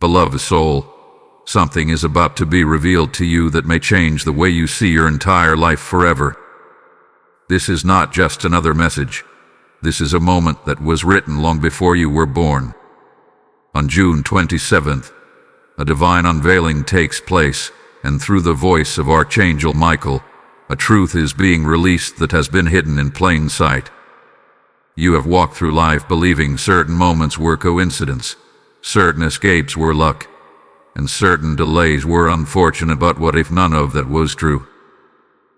Beloved soul, something is about to be revealed to you that may change the way you see your entire life forever. This is not just another message. This is a moment that was written long before you were born. On June 27th, a divine unveiling takes place, and through the voice of Archangel Michael, a truth is being released that has been hidden in plain sight. You have walked through life believing certain moments were coincidence, certain escapes were luck, and certain delays were unfortunate, but what if none of that was true?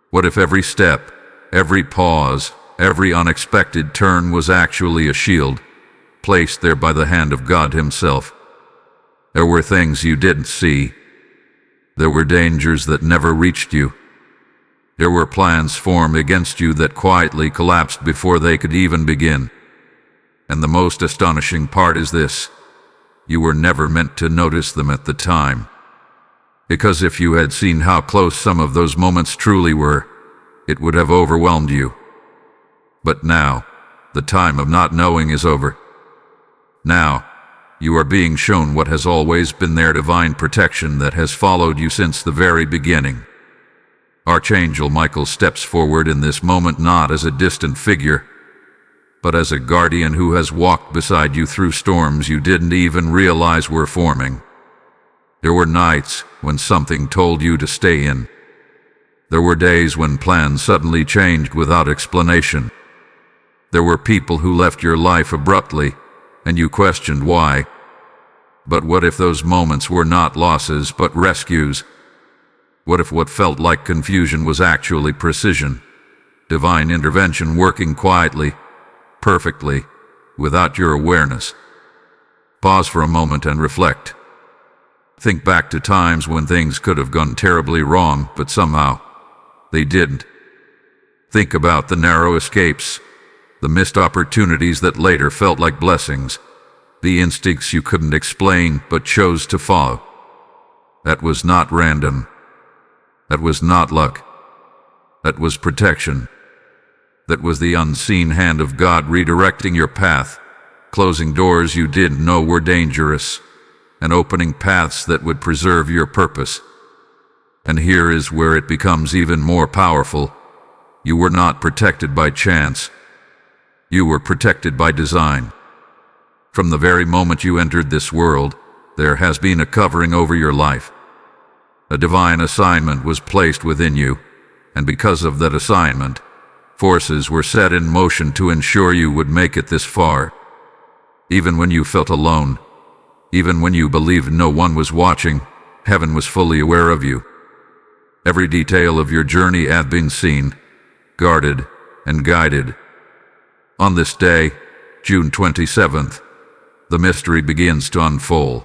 What if every step, every pause, every unexpected turn was actually a shield, placed there by the hand of God Himself? There were things you didn't see. There were dangers that never reached you. There were plans formed against you that quietly collapsed before they could even begin. And the most astonishing part is this: you were never meant to notice them at the time. Because if you had seen how close some of those moments truly were, it would have overwhelmed you. But now, the time of not knowing is over. Now, you are being shown what has always been there, divine protection that has followed you since the very beginning. Archangel Michael steps forward in this moment not as a distant figure, but as a guardian who has walked beside you through storms you didn't even realize were forming. There were nights when something told you to stay in. There were days when plans suddenly changed without explanation. There were people who left your life abruptly, and you questioned why. But what if those moments were not losses but rescues? What if what felt like confusion was actually precision? Divine intervention working quietly, perfectly, without your awareness. Pause for a moment and reflect. Think back to times when things could have gone terribly wrong, but somehow they didn't. Think about the narrow escapes, the missed opportunities that later felt like blessings, the instincts you couldn't explain but chose to follow. That was not random. That was not luck. That was protection. That was the unseen hand of God redirecting your path, closing doors you didn't know were dangerous, and opening paths that would preserve your purpose. And here is where it becomes even more powerful. You were not protected by chance. You were protected by design. From the very moment you entered this world, there has been a covering over your life. A divine assignment was placed within you, and because of that assignment, forces were set in motion to ensure you would make it this far. Even when you felt alone, even when you believed no one was watching, heaven was fully aware of you. Every detail of your journey had been seen, guarded, and guided. On this day, June 27th, the mystery begins to unfold.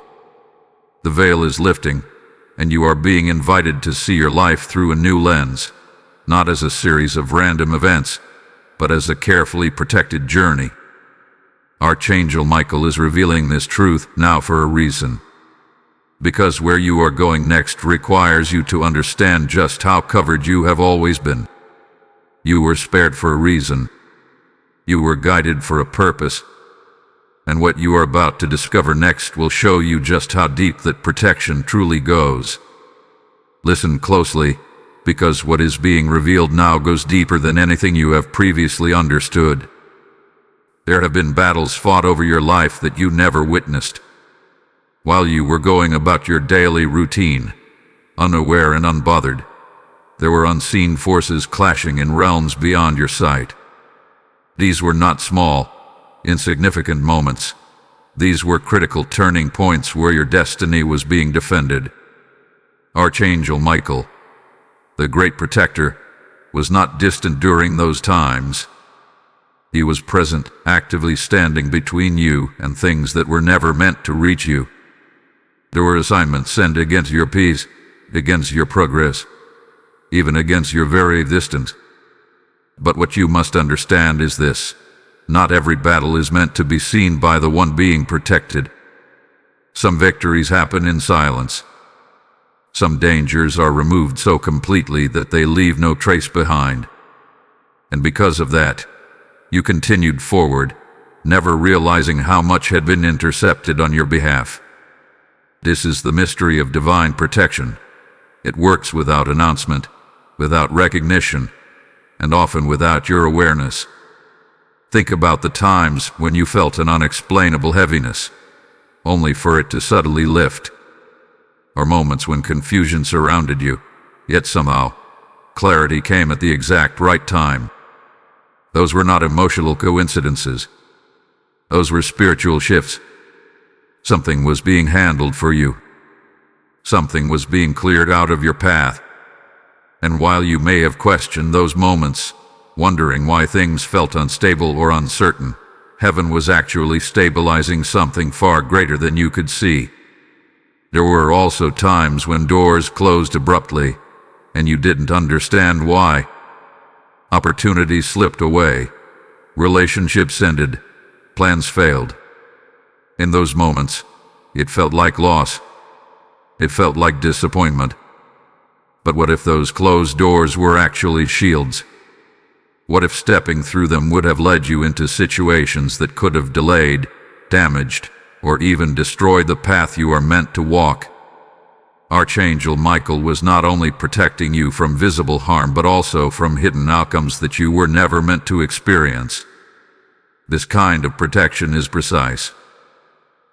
The veil is lifting, and you are being invited to see your life through a new lens, not as a series of random events, but as a carefully protected journey. Archangel Michael is revealing this truth now for a reason. Because where you are going next requires you to understand just how covered you have always been. You were spared for a reason. You were guided for a purpose. And what you are about to discover next will show you just how deep that protection truly goes. Listen closely, because what is being revealed now goes deeper than anything you have previously understood. There have been battles fought over your life that you never witnessed. While you were going about your daily routine, unaware and unbothered, there were unseen forces clashing in realms beyond your sight. These were not small, insignificant moments. These were critical turning points where your destiny was being defended. Archangel Michael, the great protector, was not distant during those times. He was present, actively standing between you and things that were never meant to reach you. There were assignments sent against your peace, against your progress, even against your very existence. But what you must understand is this: not every battle is meant to be seen by the one being protected. Some victories happen in silence. Some dangers are removed so completely that they leave no trace behind. And because of that, you continued forward, never realizing how much had been intercepted on your behalf. This is the mystery of divine protection. It works without announcement, without recognition, and often without your awareness. Think about the times when you felt an unexplainable heaviness, only for it to suddenly lift. Or moments when confusion surrounded you, yet somehow, clarity came at the exact right time. Those were not emotional coincidences. Those were spiritual shifts. Something was being handled for you. Something was being cleared out of your path. And while you may have questioned those moments, wondering why things felt unstable or uncertain, heaven was actually stabilizing something far greater than you could see. There were also times when doors closed abruptly, and you didn't understand why. Opportunities slipped away. Relationships ended. Plans failed. In those moments, it felt like loss. It felt like disappointment. But what if those closed doors were actually shields? What if stepping through them would have led you into situations that could have delayed, damaged, or even destroyed the path you are meant to walk? Archangel Michael was not only protecting you from visible harm but also from hidden outcomes that you were never meant to experience. This kind of protection is precise.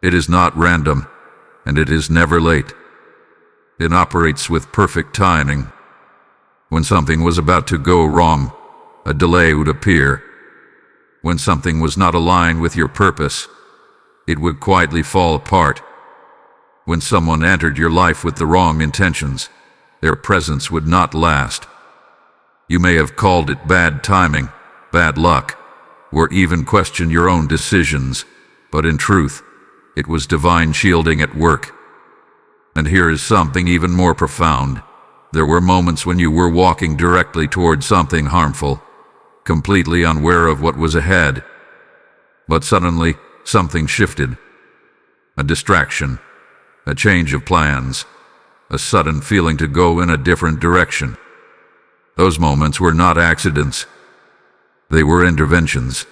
It is not random, and it is never late. It operates with perfect timing. When something was about to go wrong, a delay would appear. When something was not aligned with your purpose, it would quietly fall apart. When someone entered your life with the wrong intentions, their presence would not last. You may have called it bad timing, bad luck, or even questioned your own decisions, but in truth, it was divine shielding at work. And here is something even more profound. There were moments when you were walking directly toward something harmful, completely unaware of what was ahead. But suddenly, something shifted. A distraction, a change of plans, a sudden feeling to go in a different direction. Those moments were not accidents. They were interventions.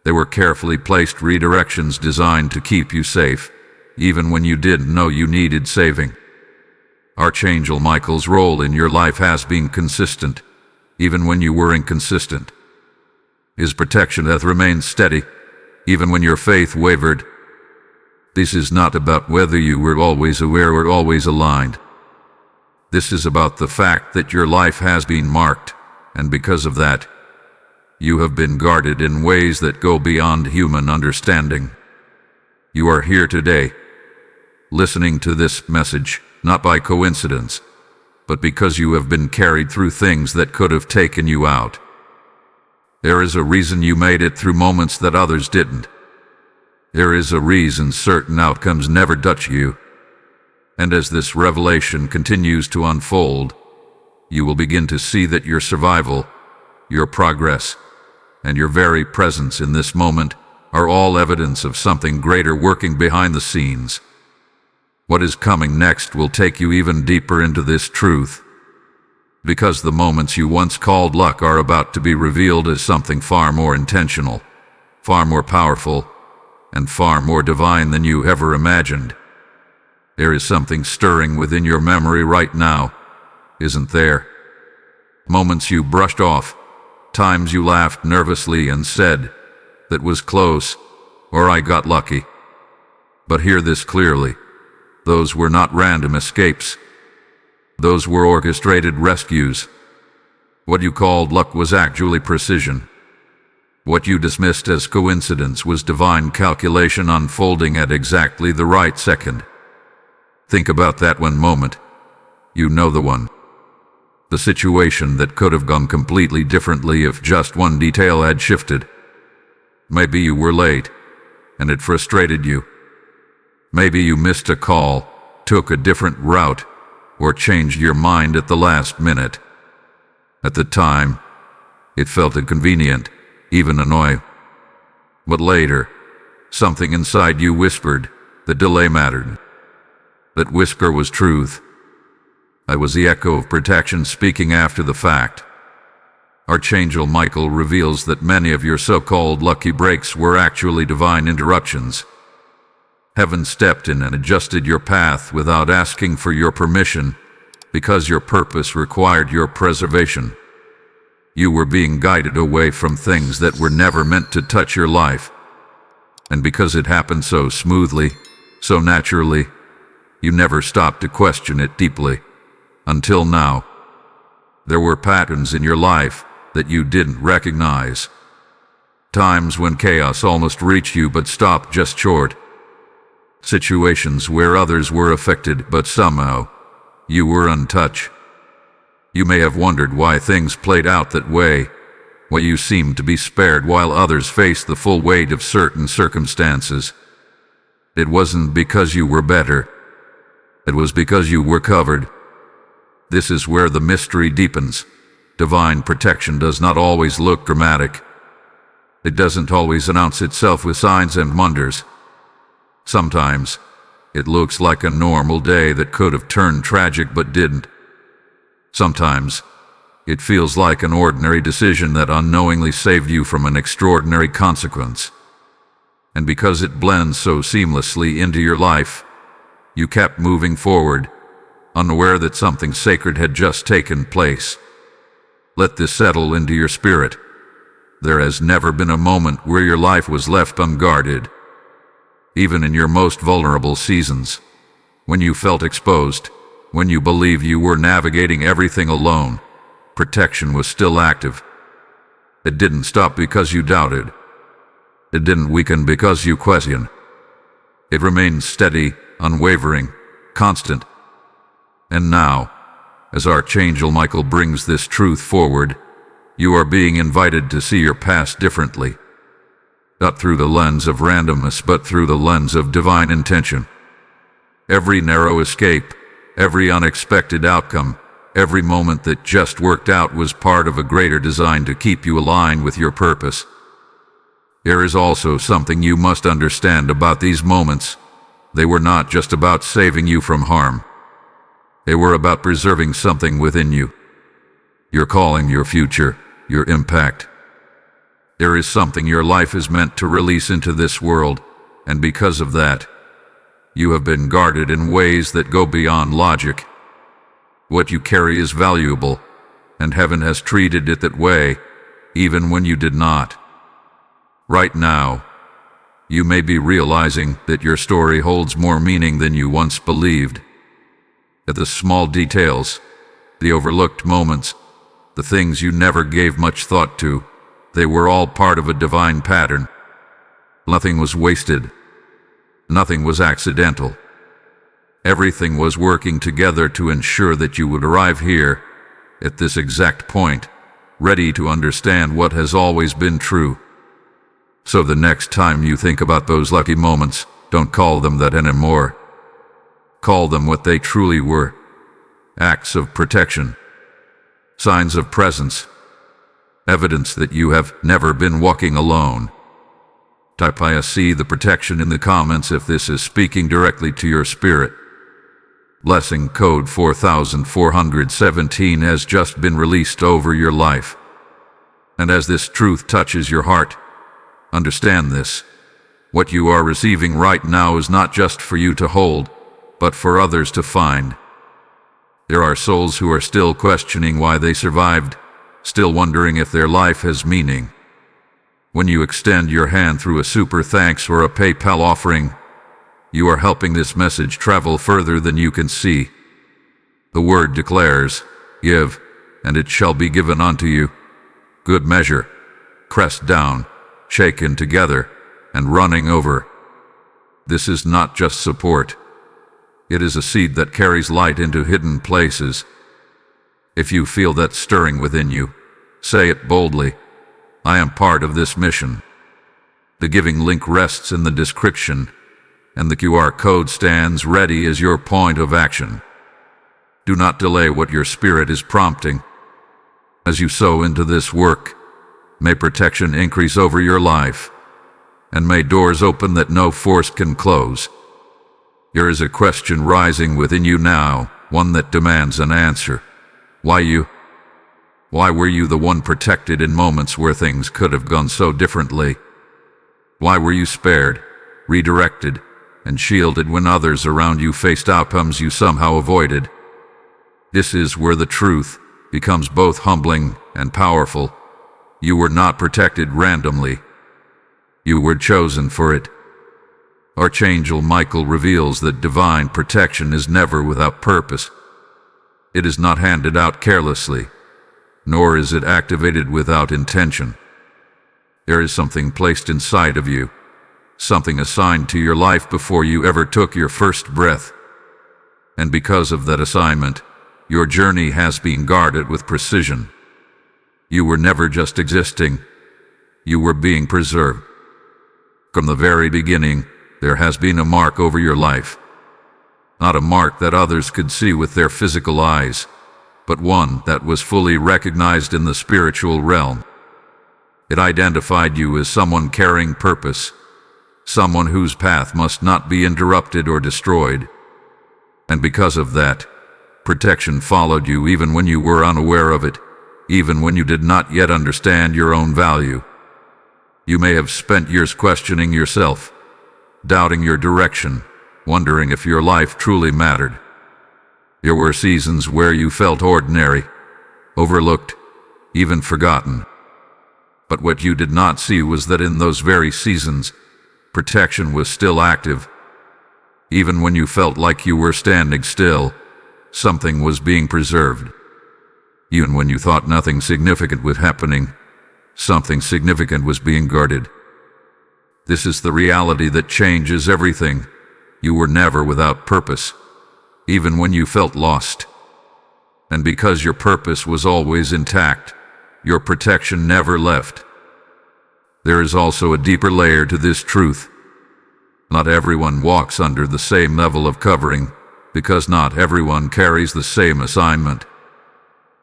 They were carefully placed redirections designed to keep you safe, even when you didn't know you needed saving. Archangel Michael's role in your life has been consistent, even when you were inconsistent. His protection hath remained steady, even when your faith wavered. This is not about whether you were always aware or always aligned. This is about the fact that your life has been marked, and because of that, you have been guarded in ways that go beyond human understanding. You are here today, listening to this message, not by coincidence, but because you have been carried through things that could have taken you out. There is a reason you made it through moments that others didn't. There is a reason certain outcomes never touch you. And as this revelation continues to unfold, you will begin to see that your survival, your progress, and your very presence in this moment are all evidence of something greater working behind the scenes. What is coming next will take you even deeper into this truth, because the moments you once called luck are about to be revealed as something far more intentional, far more powerful, and far more divine than you ever imagined. There is something stirring within your memory right now, isn't there? Moments you brushed off, times you laughed nervously and said, "That was close," or "I got lucky." But hear this clearly. Those were not random escapes. Those were orchestrated rescues. What you called luck was actually precision. What you dismissed as coincidence was divine calculation unfolding at exactly the right second. Think about that one moment. You know the one. The situation that could have gone completely differently if just one detail had shifted. Maybe you were late, and it frustrated you. Maybe you missed a call, took a different route, or changed your mind at the last minute. At the time, it felt inconvenient, even annoying. But later, something inside you whispered that delay mattered. That whisper was truth. I was the echo of protection speaking after the fact. Archangel Michael reveals that many of your so-called lucky breaks were actually divine interruptions. Heaven stepped in and adjusted your path without asking for your permission, because your purpose required your preservation. You were being guided away from things that were never meant to touch your life. And because it happened so smoothly, so naturally, you never stopped to question it deeply. Until now. There were patterns in your life that you didn't recognize. Times when chaos almost reached you but stopped just short. Situations where others were affected but somehow you were untouched. You may have wondered why things played out that way, why you seemed to be spared while others faced the full weight of certain circumstances. It wasn't because you were better. It was because you were covered. This is where the mystery deepens. Divine protection does not always look dramatic. It doesn't always announce itself with signs and wonders. Sometimes, it looks like a normal day that could have turned tragic but didn't. Sometimes, it feels like an ordinary decision that unknowingly saved you from an extraordinary consequence. And because it blends so seamlessly into your life, you kept moving forward, unaware that something sacred had just taken place. Let this settle into your spirit. There has never been a moment where your life was left unguarded. Even in your most vulnerable seasons, when you felt exposed, when you believed you were navigating everything alone, protection was still active. It didn't stop because you doubted. It didn't weaken because you questioned. It remained steady, unwavering, constant. And now, as Archangel Michael brings this truth forward, you are being invited to see your past differently. Not through the lens of randomness, but through the lens of divine intention. Every narrow escape, every unexpected outcome, every moment that just worked out was part of a greater design to keep you aligned with your purpose. There is also something you must understand about these moments. They were not just about saving you from harm. They were about preserving something within you. Your calling, your future, your impact. There is something your life is meant to release into this world, and because of that, you have been guarded in ways that go beyond logic. What you carry is valuable, and heaven has treated it that way, even when you did not. Right now, you may be realizing that your story holds more meaning than you once believed. That the small details, the overlooked moments, the things you never gave much thought to, they were all part of a divine pattern. Nothing was wasted. Nothing was accidental. Everything was working together to ensure that you would arrive here, at this exact point, ready to understand what has always been true. So the next time you think about those lucky moments, don't call them that anymore. Call them what they truly were. Acts of protection. Signs of presence. Evidence that you have never been walking alone. Type I see the protection in the comments if this is speaking directly to your spirit. Blessing code 4417 has just been released over your life. And as this truth touches your heart, understand this. What you are receiving right now is not just for you to hold, but for others to find. There are souls who are still questioning why they survived, still wondering if their life has meaning. When you extend your hand through a super thanks or a PayPal offering, you are helping this message travel further than you can see. The word declares, "Give, and it shall be given unto you. Good measure, pressed down, shaken together, and running over." This is not just support. It is a seed that carries light into hidden places. If you feel that stirring within you, say it boldly. I am part of this mission. The giving link rests in the description, and the QR code stands ready as your point of action. Do not delay what your spirit is prompting. As you sow into this work, may protection increase over your life, and may doors open that no force can close. There is a question rising within you now, one that demands an answer. Why you? Why were you the one protected in moments where things could have gone so differently? Why were you spared, redirected, and shielded when others around you faced outcomes you somehow avoided. This is where the truth becomes both humbling and powerful. You were not protected randomly. You were chosen for it. Archangel Michael reveals that divine protection is never without purpose. It is not handed out carelessly, nor is it activated without intention. There is something placed inside of you, something assigned to your life before you ever took your first breath. And because of that assignment, your journey has been guarded with precision. You were never just existing, you were being preserved. From the very beginning, there has been a mark over your life. Not a mark that others could see with their physical eyes, but one that was fully recognized in the spiritual realm. It identified you as someone carrying purpose, someone whose path must not be interrupted or destroyed. And because of that, protection followed you even when you were unaware of it, even when you did not yet understand your own value. You may have spent years questioning yourself, doubting your direction, wondering if your life truly mattered. There were seasons where you felt ordinary, overlooked, even forgotten. But what you did not see was that in those very seasons, protection was still active. Even when you felt like you were standing still, something was being preserved. Even when you thought nothing significant was happening, something significant was being guarded. This is the reality that changes everything. You were never without purpose, even when you felt lost. And because your purpose was always intact, your protection never left. There is also a deeper layer to this truth. Not everyone walks under the same level of covering, because not everyone carries the same assignment.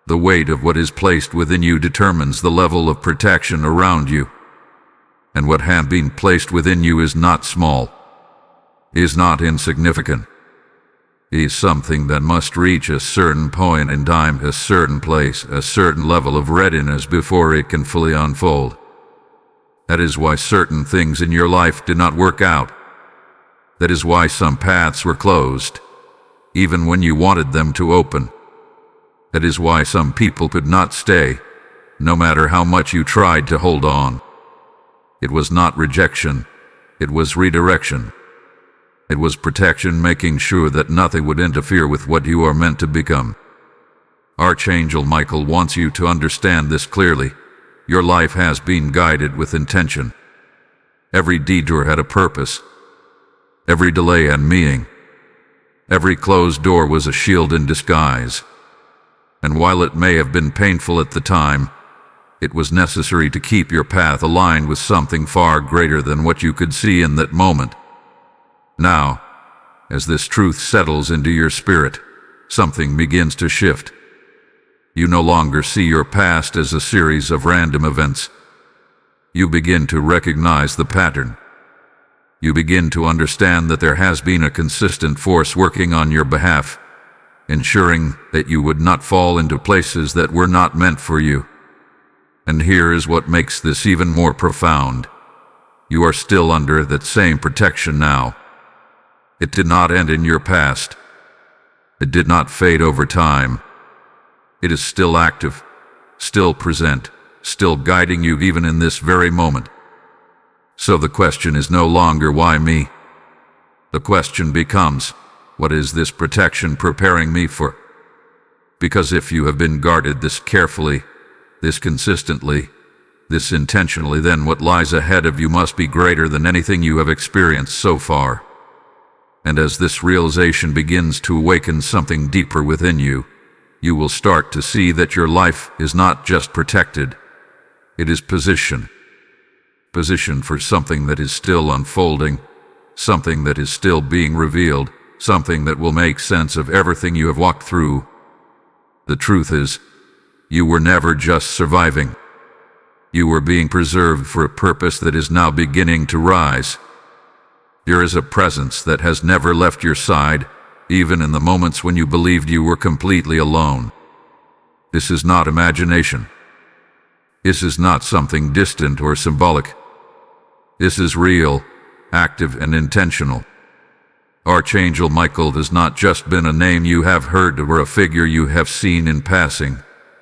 The weight of what is placed within you determines the level of protection around you. And what has been placed within you is not small, is not insignificant. It is something that must reach a certain point in time, a certain place, a certain level of readiness before it can fully unfold. That is why certain things in your life did not work out. That is why some paths were closed, even when you wanted them to open. That is why some people could not stay, no matter how much you tried to hold on. It was not rejection, it was redirection. It was protection, making sure that nothing would interfere with what you are meant to become. Archangel Michael wants you to understand this clearly. Your life has been guided with intention. Every detour had a purpose. Every delay had meaning. Every closed door was a shield in disguise. And while it may have been painful at the time, it was necessary to keep your path aligned with something far greater than what you could see in that moment. Now, as this truth settles into your spirit, something begins to shift. You no longer see your past as a series of random events. You begin to recognize the pattern. You begin to understand that there has been a consistent force working on your behalf, ensuring that you would not fall into places that were not meant for you. And here is what makes this even more profound. You are still under that same protection now. It did not end in your past. It did not fade over time. It is still active, still present, still guiding you even in this very moment. So the question is no longer why me? The question becomes, what is this protection preparing me for? Because if you have been guarded this carefully, this consistently, this intentionally, then what lies ahead of you must be greater than anything you have experienced so far. And as this realization begins to awaken something deeper within you, you will start to see that your life is not just protected, it is positioned. Positioned for something that is still unfolding, something that is still being revealed, something that will make sense of everything you have walked through. The truth is, you were never just surviving. You were being preserved for a purpose that is now beginning to rise. There is a presence that has never left your side, even in the moments when you believed you were completely alone. This is not imagination. This is not something distant or symbolic. This is real, active, and intentional. Archangel Michael has not just been a name you have heard or a figure you have seen in passing.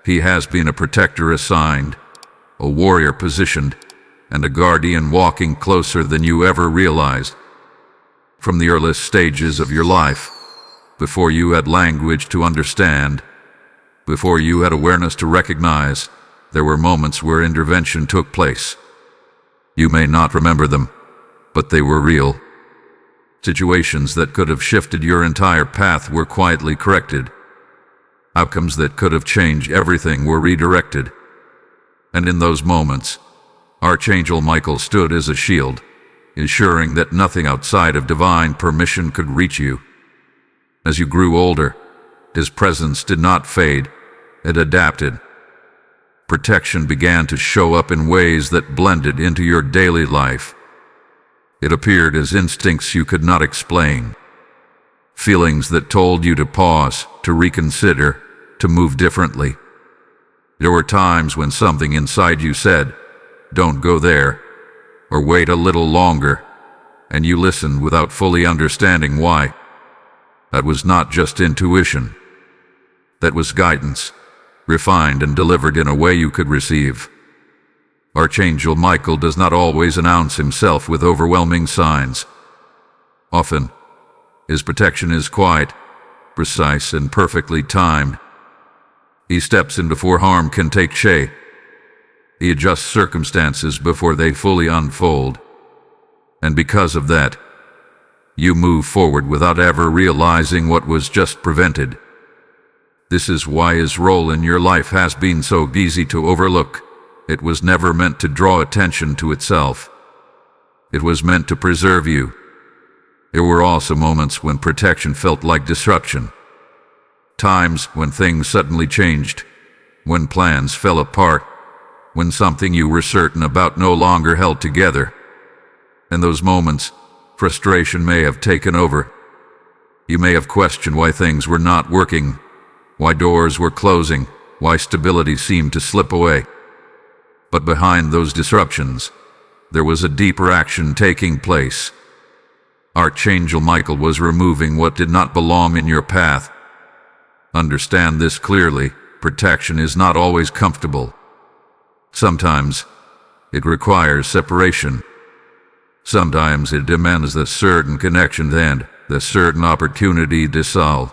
He has been a protector assigned, a warrior positioned, and a guardian walking closer than you ever realized. From the earliest stages of your life, before you had language to understand, before you had awareness to recognize, there were moments where intervention took place. You may not remember them, but they were real. Situations that could have shifted your entire path were quietly corrected. Outcomes that could have changed everything were redirected. And in those moments, Archangel Michael stood as a shield, ensuring that nothing outside of divine permission could reach you. As you grew older, his presence did not fade, it adapted. Protection began to show up in ways that blended into your daily life. It appeared as instincts you could not explain, feelings that told you to pause, to reconsider, to move differently. There were times when something inside you said, "Don't go there," or "Wait a little longer," and you listened without fully understanding why. That was not just intuition. That was guidance, refined and delivered in a way you could receive. Archangel Michael does not always announce himself with overwhelming signs. Often, his protection is quiet, precise, and perfectly timed. He steps in before harm can take shape. He adjusts circumstances before they fully unfold. And because of that, you move forward without ever realizing what was just prevented. This is why his role in your life has been so easy to overlook. It was never meant to draw attention to itself. It was meant to preserve you. There were also moments when protection felt like disruption. Times when things suddenly changed, when plans fell apart, when something you were certain about no longer held together. In those moments, frustration may have taken over. You may have questioned why things were not working, why doors were closing, why stability seemed to slip away. But behind those disruptions, there was a deeper action taking place. Archangel Michael was removing what did not belong in your path. Understand this clearly: protection is not always comfortable. Sometimes it requires separation. Sometimes it demands a certain connection and a certain opportunity dissolve,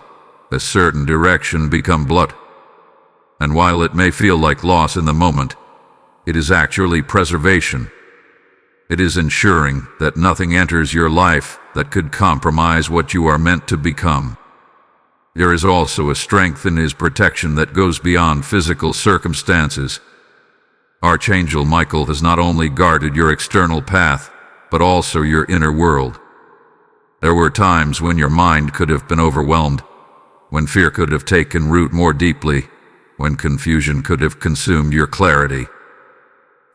a certain direction become blood. And while it may feel like loss in the moment, it is actually preservation. It is ensuring that nothing enters your life that could compromise what you are meant to become. There is also a strength in his protection that goes beyond physical circumstances. Archangel Michael has not only guarded your external path, but also your inner world. There were times when your mind could have been overwhelmed, when fear could have taken root more deeply, when confusion could have consumed your clarity.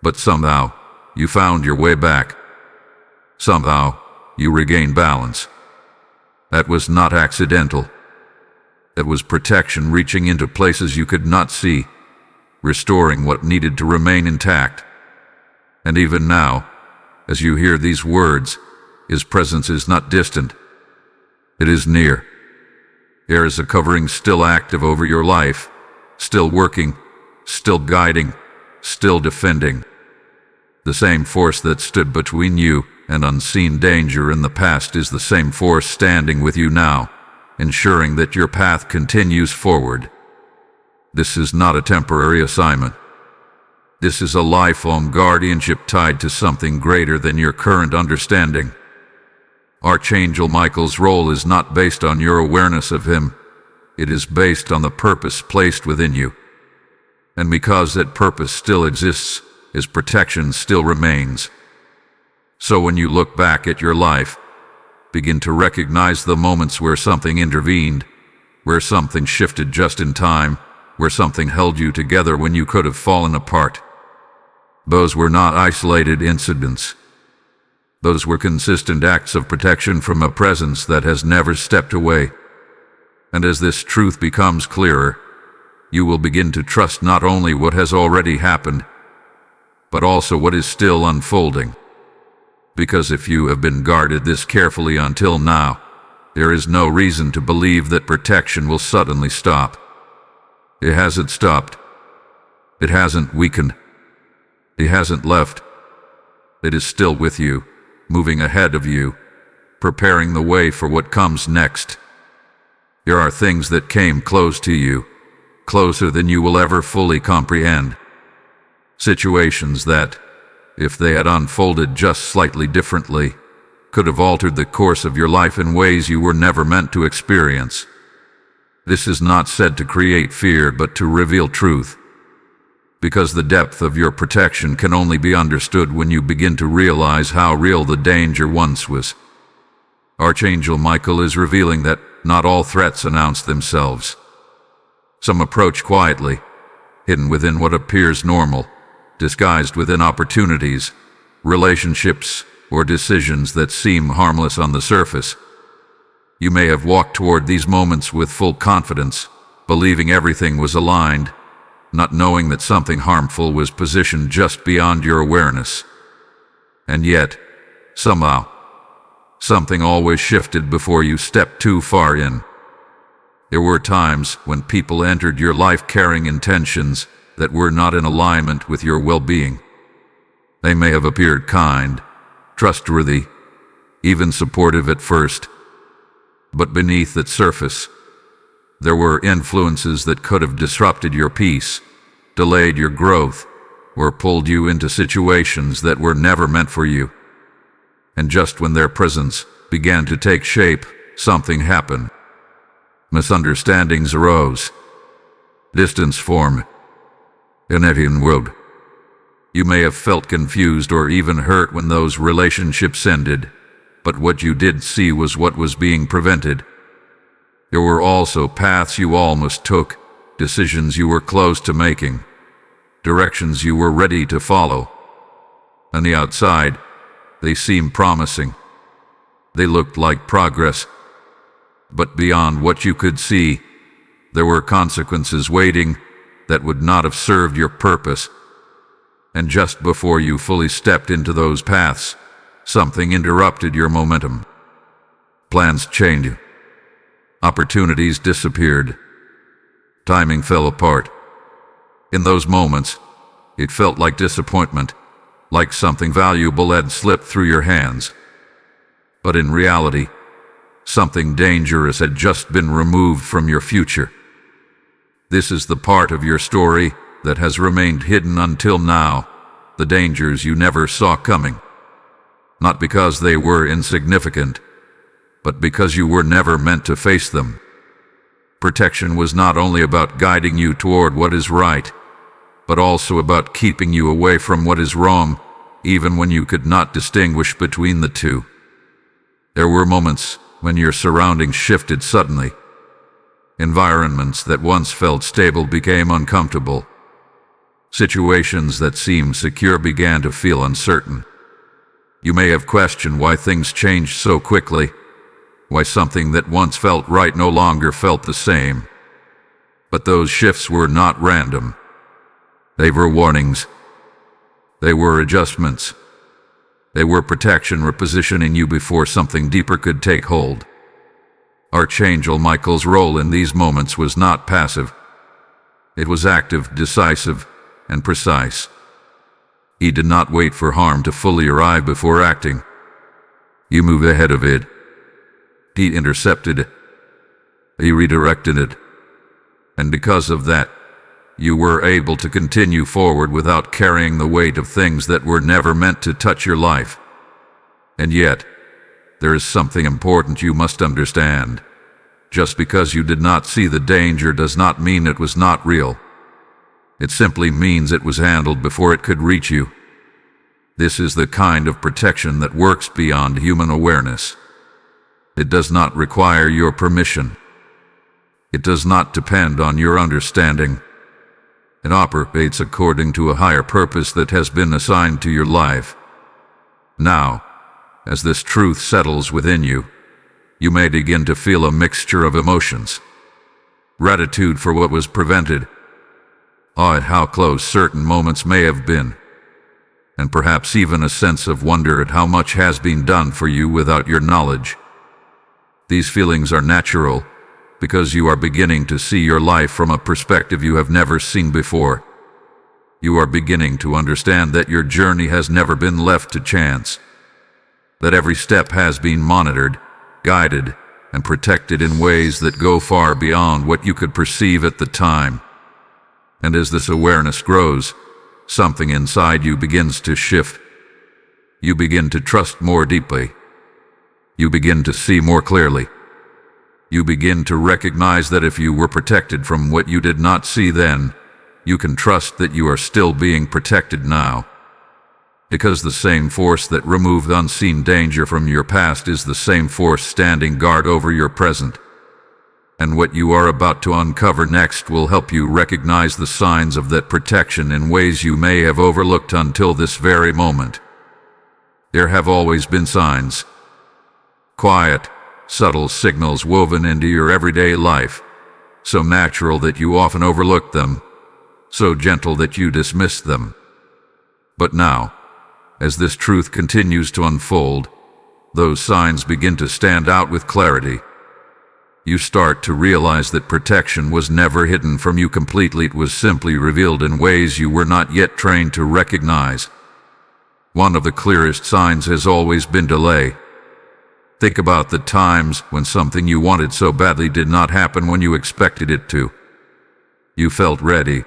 But somehow, you found your way back. Somehow, you regained balance. That was not accidental. It was protection reaching into places you could not see, restoring what needed to remain intact. And even now, as you hear these words, his presence is not distant. It is near. There is a covering still active over your life, still working, still guiding, still defending. The same force that stood between you and unseen danger in the past is the same force standing with you now, ensuring that your path continues forward. This is not a temporary assignment. This is a lifelong guardianship tied to something greater than your current understanding. Archangel Michael's role is not based on your awareness of him. It is based on the purpose placed within you. And because that purpose still exists, his protection still remains. So when you look back at your life, begin to recognize the moments where something intervened, where something shifted just in time, where something held you together when you could have fallen apart. Those were not isolated incidents. Those were consistent acts of protection from a presence that has never stepped away. And as this truth becomes clearer, you will begin to trust not only what has already happened, but also what is still unfolding. Because if you have been guarded this carefully until now, there is no reason to believe that protection will suddenly stop. It hasn't stopped. It hasn't weakened. It hasn't left. It is still with you, moving ahead of you, preparing the way for what comes next. There are things that came close to you, closer than you will ever fully comprehend. Situations that, if they had unfolded just slightly differently, could have altered the course of your life in ways you were never meant to experience. This is not said to create fear, but to reveal truth. Because the depth of your protection can only be understood when you begin to realize how real the danger once was. Archangel Michael is revealing that not all threats announce themselves. Some approach quietly, hidden within what appears normal, disguised within opportunities, relationships, or decisions that seem harmless on the surface. You may have walked toward these moments with full confidence, believing everything was aligned, not knowing that something harmful was positioned just beyond your awareness. And yet, somehow, something always shifted before you stepped too far in. There were times when people entered your life carrying intentions that were not in alignment with your well-being. They may have appeared kind, trustworthy, even supportive at first, but beneath that surface, there were influences that could have disrupted your peace, delayed your growth, or pulled you into situations that were never meant for you. And just when their presence began to take shape, something happened. Misunderstandings arose. Distance formed. In every world, you may have felt confused or even hurt when those relationships ended, but what you did see was what was being prevented. There were also paths you almost took, decisions you were close to making, directions you were ready to follow. On the outside, they seemed promising. They looked like progress. But beyond what you could see, there were consequences waiting that would not have served your purpose. And just before you fully stepped into those paths, something interrupted your momentum. Plans changed. Opportunities disappeared. Timing fell apart. In those moments, it felt like disappointment, like something valuable had slipped through your hands. But in reality, something dangerous had just been removed from your future. This is the part of your story that has remained hidden until now, the dangers you never saw coming. Not because they were insignificant, but because you were never meant to face them. Protection was not only about guiding you toward what is right, but also about keeping you away from what is wrong, even when you could not distinguish between the two. There were moments when your surroundings shifted suddenly. Environments that once felt stable became uncomfortable. Situations that seemed secure began to feel uncertain. You may have questioned why things changed so quickly, why something that once felt right no longer felt the same. But those shifts were not random. They were warnings. They were adjustments. They were protection repositioning you before something deeper could take hold. Archangel Michael's role in these moments was not passive. It was active, decisive, and precise. He did not wait for harm to fully arrive before acting. You moved ahead of it. He intercepted it. He redirected it. And because of that, you were able to continue forward without carrying the weight of things that were never meant to touch your life. And yet, there is something important you must understand. Just because you did not see the danger does not mean it was not real. It simply means it was handled before it could reach you. This is the kind of protection that works beyond human awareness. It does not require your permission. It does not depend on your understanding. It operates according to a higher purpose that has been assigned to your life. Now, as this truth settles within you, you may begin to feel a mixture of emotions. Gratitude for what was prevented, awe at how close certain moments may have been, and perhaps even a sense of wonder at how much has been done for you without your knowledge. These feelings are natural because you are beginning to see your life from a perspective you have never seen before. You are beginning to understand that your journey has never been left to chance, that every step has been monitored, guided, and protected in ways that go far beyond what you could perceive at the time. And as this awareness grows, something inside you begins to shift. You begin to trust more deeply. You begin to see more clearly. You begin to recognize that if you were protected from what you did not see then, you can trust that you are still being protected now. Because the same force that removed unseen danger from your past is the same force standing guard over your present. And what you are about to uncover next will help you recognize the signs of that protection in ways you may have overlooked until this very moment. There have always been signs. Quiet, subtle signals woven into your everyday life, so natural that you often overlook them, so gentle that you dismiss them. But now, as this truth continues to unfold, those signs begin to stand out with clarity. You start to realize that protection was never hidden from you completely. It was simply revealed in ways you were not yet trained to recognize. One of the clearest signs has always been delay. Think about the times when something you wanted so badly did not happen when you expected it to. You felt ready.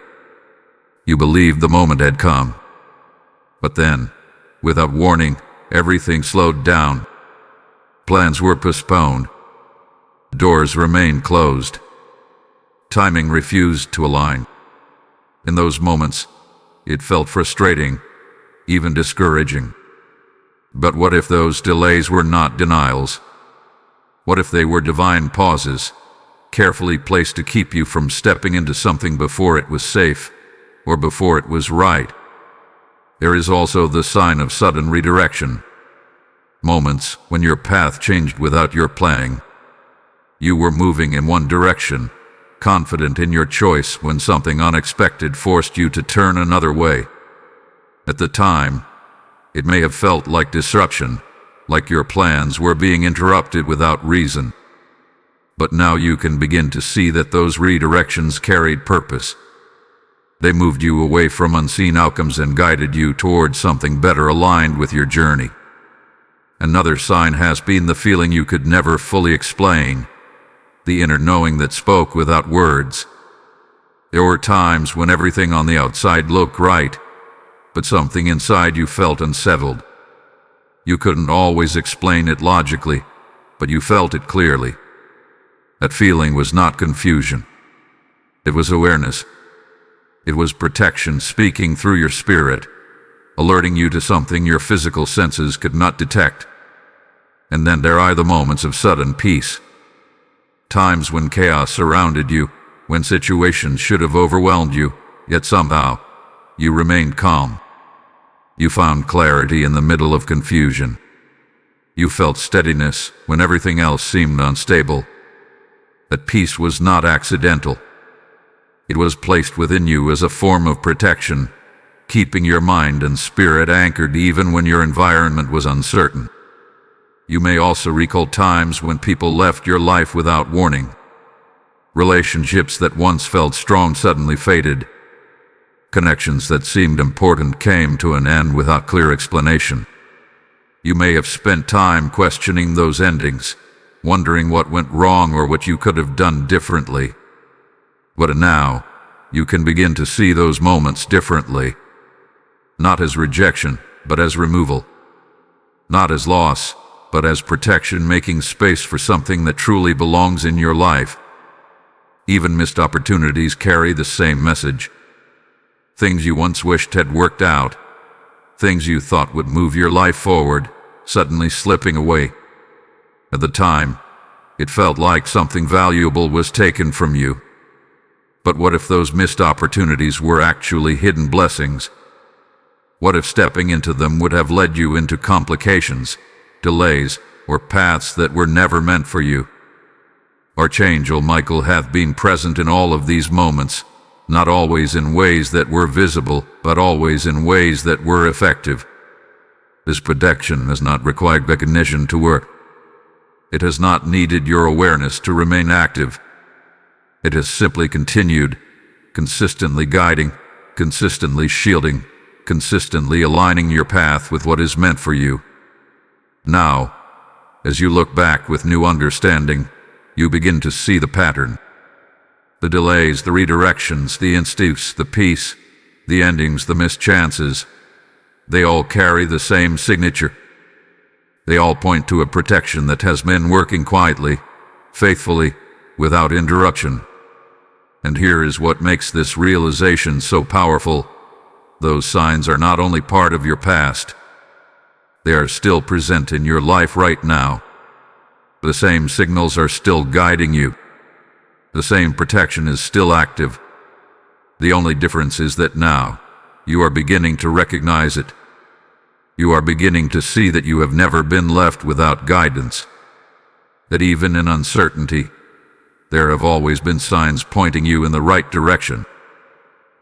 You believed the moment had come. But then, without warning, everything slowed down. Plans were postponed. Doors remained closed. Timing refused to align. In those moments, it felt frustrating, even discouraging. But what if those delays were not denials? What if they were divine pauses, carefully placed to keep you from stepping into something before it was safe, or before it was right? There is also the sign of sudden redirection. Moments when your path changed without your planning. You were moving in one direction, confident in your choice, when something unexpected forced you to turn another way. At the time, it may have felt like disruption, like your plans were being interrupted without reason. But now you can begin to see that those redirections carried purpose. They moved you away from unseen outcomes and guided you towards something better aligned with your journey. Another sign has been the feeling you could never fully explain, the inner knowing that spoke without words. There were times when everything on the outside looked right, but something inside you felt unsettled. You couldn't always explain it logically, but you felt it clearly. That feeling was not confusion. It was awareness. It was protection speaking through your spirit, alerting you to something your physical senses could not detect. And then there are the moments of sudden peace. Times when chaos surrounded you, when situations should have overwhelmed you, yet somehow, you remained calm. You found clarity in the middle of confusion. You felt steadiness when everything else seemed unstable. That peace was not accidental. It was placed within you as a form of protection, keeping your mind and spirit anchored even when your environment was uncertain. You may also recall times when people left your life without warning. Relationships that once felt strong suddenly faded. Connections that seemed important came to an end without clear explanation. You may have spent time questioning those endings, wondering what went wrong or what you could have done differently. But now, you can begin to see those moments differently. Not as rejection, but as removal. Not as loss, but as protection, making space for something that truly belongs in your life. Even missed opportunities carry the same message. Things you once wished had worked out, things you thought would move your life forward, suddenly slipping away. At the time, it felt like something valuable was taken from you. But what if those missed opportunities were actually hidden blessings? What if stepping into them would have led you into complications, delays, or paths that were never meant for you? Archangel Michael hath been present in all of these moments, not always in ways that were visible, but always in ways that were effective. This protection has not required recognition to work. It has not needed your awareness to remain active. It has simply continued, consistently guiding, consistently shielding, consistently aligning your path with what is meant for you. Now, as you look back with new understanding, you begin to see the pattern. The delays, the redirections, the instincts, the peace, the endings, the missed chances, they all carry the same signature. They all point to a protection that has been working quietly, faithfully, without interruption. And here is what makes this realization so powerful. Those signs are not only part of your past, they are still present in your life right now. The same signals are still guiding you. The same protection is still active. The only difference is that now, you are beginning to recognize it. You are beginning to see that you have never been left without guidance. That even in uncertainty, there have always been signs pointing you in the right direction.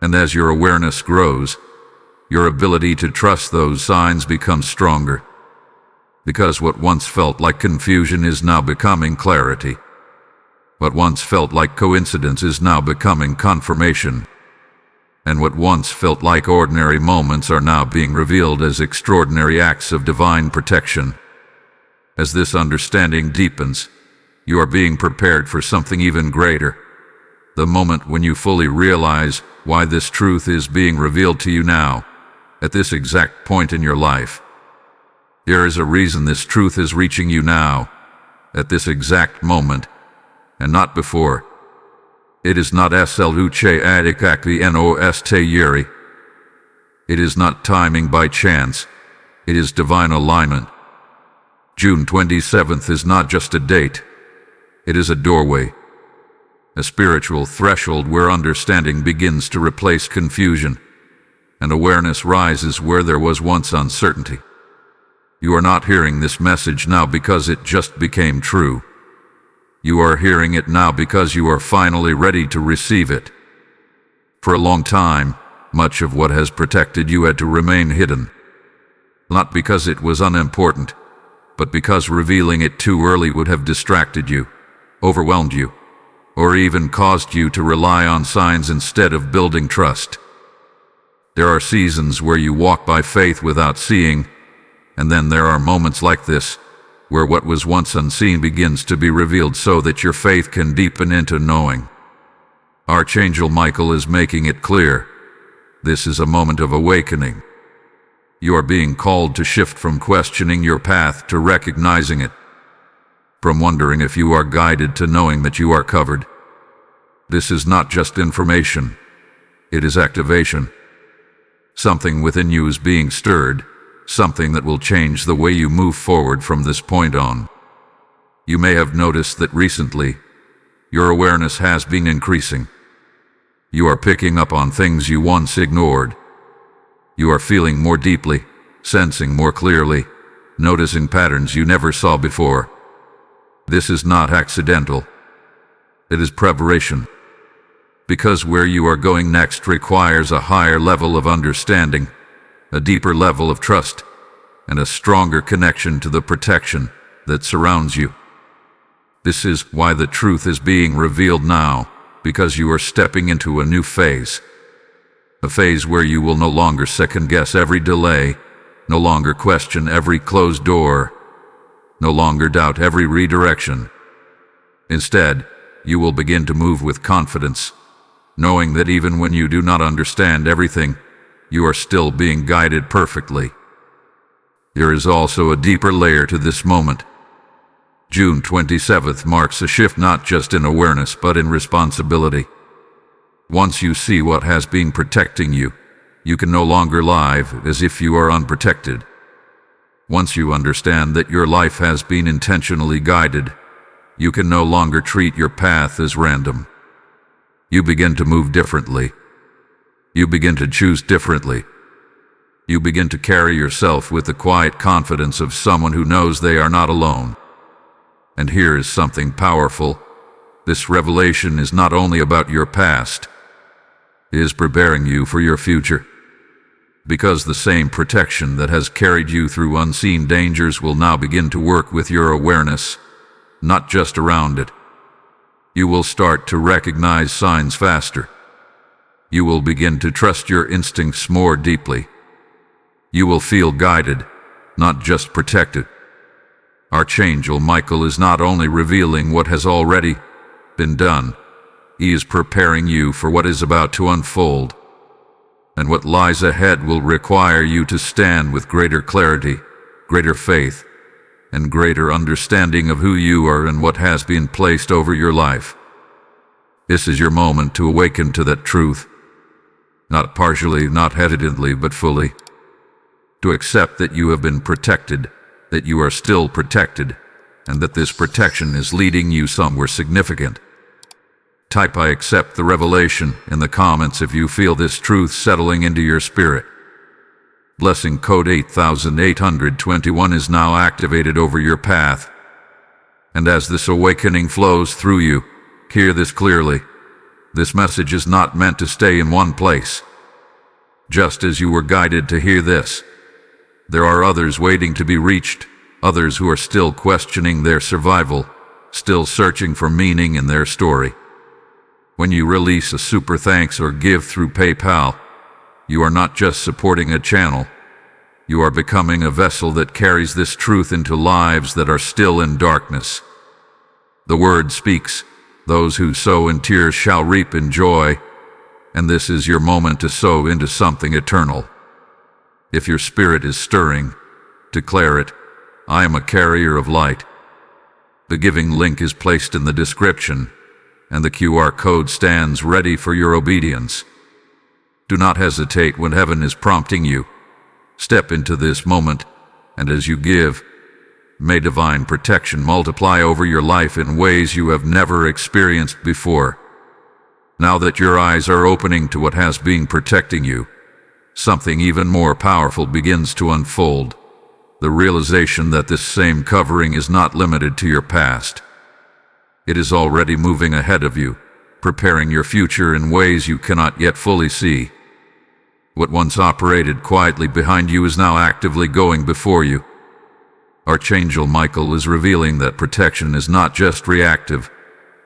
And as your awareness grows, your ability to trust those signs becomes stronger. Because what once felt like confusion is now becoming clarity. What once felt like coincidence is now becoming confirmation. And what once felt like ordinary moments are now being revealed as extraordinary acts of divine protection. As this understanding deepens, you are being prepared for something even greater. The moment when you fully realize why this truth is being revealed to you now, at this exact point in your life. There is a reason this truth is reaching you now, at this exact moment, and not before. It is not sluche adikakvi nos yeri. It is not timing by chance. It is divine alignment. June 27th is not just a date. It is a doorway. A spiritual threshold where understanding begins to replace confusion, and awareness rises where there was once uncertainty. You are not hearing this message now because it just became true. You are hearing it now because you are finally ready to receive it. For a long time, much of what has protected you had to remain hidden. Not because it was unimportant, but because revealing it too early would have distracted you, overwhelmed you, or even caused you to rely on signs instead of building trust. There are seasons where you walk by faith without seeing, and then there are moments like this, where what was once unseen begins to be revealed so that your faith can deepen into knowing. Archangel Michael is making it clear. This is a moment of awakening. You are being called to shift from questioning your path to recognizing it. From wondering if you are guided to knowing that you are covered. This is not just information. It is activation. Something within you is being stirred. Something that will change the way you move forward from this point on. You may have noticed that recently, your awareness has been increasing. You are picking up on things you once ignored. You are feeling more deeply, sensing more clearly, noticing patterns you never saw before. This is not accidental. It is preparation. Because where you are going next requires a higher level of understanding, a deeper level of trust, and a stronger connection to the protection that surrounds you. This is why the truth is being revealed now, because you are stepping into a new phase. A phase where you will no longer second-guess every delay, no longer question every closed door, no longer doubt every redirection. Instead, you will begin to move with confidence, knowing that even when you do not understand everything, you are still being guided perfectly. There is also a deeper layer to this moment. June 27th marks a shift not just in awareness but in responsibility. Once you see what has been protecting you, you can no longer live as if you are unprotected. Once you understand that your life has been intentionally guided, you can no longer treat your path as random. You begin to move differently. You begin to choose differently. You begin to carry yourself with the quiet confidence of someone who knows they are not alone. And here is something powerful. This revelation is not only about your past, it is preparing you for your future. Because the same protection that has carried you through unseen dangers will now begin to work with your awareness, not just around it. You will start to recognize signs faster. You will begin to trust your instincts more deeply. You will feel guided, not just protected. Archangel Michael is not only revealing what has already been done, he is preparing you for what is about to unfold. And what lies ahead will require you to stand with greater clarity, greater faith, and greater understanding of who you are and what has been placed over your life. This is your moment to awaken to that truth, not partially, not hesitantly, but fully. To accept that you have been protected, that you are still protected, and that this protection is leading you somewhere significant. Type "I accept the revelation" in the comments if you feel this truth settling into your spirit. Blessing code 8821 is now activated over your path. And as this awakening flows through you, hear this clearly. This message is not meant to stay in one place. Just as you were guided to hear this, there are others waiting to be reached, others who are still questioning their survival, still searching for meaning in their story. When you release a super thanks or give through PayPal, you are not just supporting a channel, you are becoming a vessel that carries this truth into lives that are still in darkness. The word speaks, those who sow in tears shall reap in joy, and this is your moment to sow into something eternal. If your spirit is stirring, declare it. I am a carrier of light. The giving link is placed in the description, and the QR code stands ready for your obedience. Do not hesitate when heaven is prompting you. Step into this moment, and as you give, may divine protection multiply over your life in ways you have never experienced before. Now that your eyes are opening to what has been protecting you, something even more powerful begins to unfold. The realization that this same covering is not limited to your past. It is already moving ahead of you, preparing your future in ways you cannot yet fully see. What once operated quietly behind you is now actively going before you. Archangel Michael is revealing that protection is not just reactive,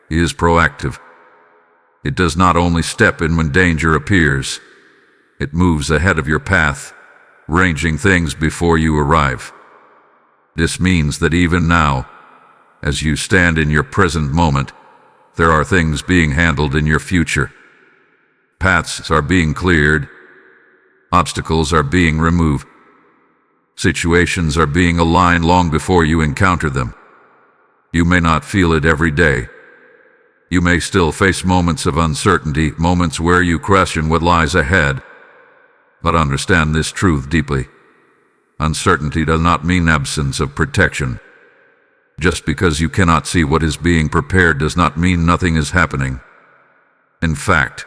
it is proactive. It does not only step in when danger appears, it moves ahead of your path, arranging things before you arrive. This means that even now, as you stand in your present moment, there are things being handled in your future. Paths are being cleared, obstacles are being removed, situations are being aligned long before you encounter them. You may not feel it every day. You may still face moments of uncertainty, moments where you question what lies ahead. But understand this truth deeply. Uncertainty does not mean absence of protection. Just because you cannot see what is being prepared does not mean nothing is happening. In fact,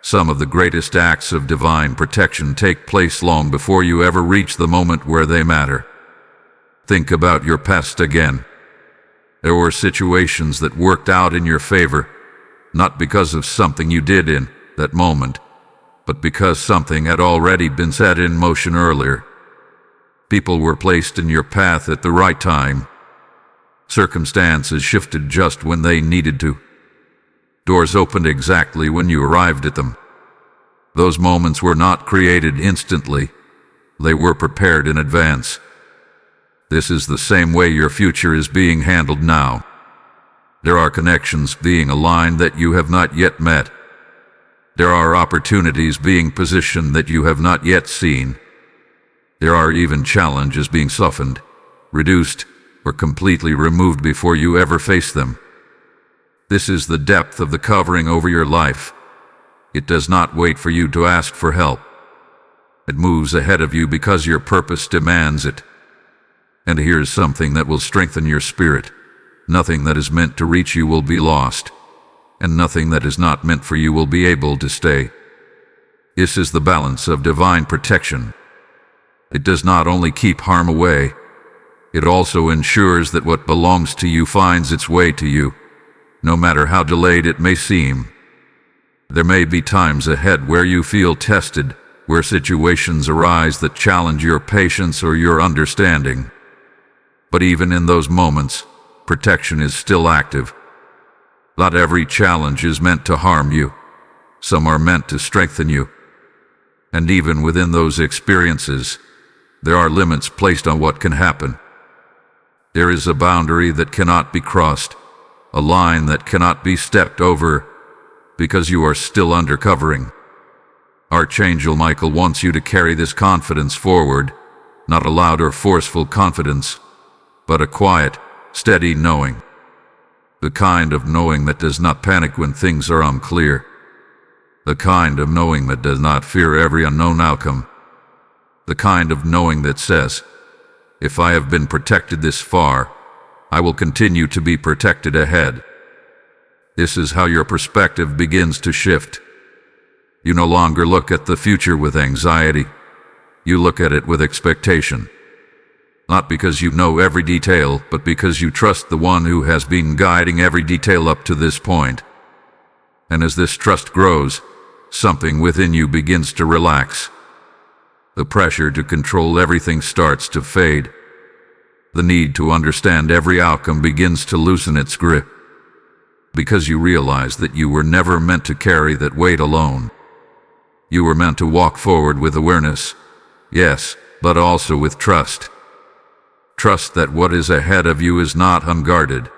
some of the greatest acts of divine protection take place long before you ever reach the moment where they matter. Think about your past again. There were situations that worked out in your favor, not because of something you did in that moment, but because something had already been set in motion earlier. People were placed in your path at the right time. Circumstances shifted just when they needed to. Doors opened exactly when you arrived at them. Those moments were not created instantly. They were prepared in advance. This is the same way your future is being handled now. There are connections being aligned that you have not yet met. There are opportunities being positioned that you have not yet seen. There are even challenges being softened, reduced, or completely removed before you ever face them. This is the depth of the covering over your life. It does not wait for you to ask for help. It moves ahead of you because your purpose demands it. And here's something that will strengthen your spirit. Nothing that is meant to reach you will be lost, and nothing that is not meant for you will be able to stay. This is the balance of divine protection. It does not only keep harm away, it also ensures that what belongs to you finds its way to you, no matter how delayed it may seem. There may be times ahead where you feel tested, where situations arise that challenge your patience or your understanding. But even in those moments, protection is still active. Not every challenge is meant to harm you. Some are meant to strengthen you. And even within those experiences, there are limits placed on what can happen. There is a boundary that cannot be crossed, a line that cannot be stepped over, because you are still under covering. Archangel Michael wants you to carry this confidence forward, not a loud or forceful confidence, but a quiet, steady knowing. The kind of knowing that does not panic when things are unclear. The kind of knowing that does not fear every unknown outcome. The kind of knowing that says, if I have been protected this far, I will continue to be protected ahead. This is how your perspective begins to shift. You no longer look at the future with anxiety. You look at it with expectation. Not because you know every detail, but because you trust the one who has been guiding every detail up to this point. And as this trust grows, something within you begins to relax. The pressure to control everything starts to fade. The need to understand every outcome begins to loosen its grip. Because you realize that you were never meant to carry that weight alone. You were meant to walk forward with awareness, yes, but also with trust. Trust that what is ahead of you is not unguarded.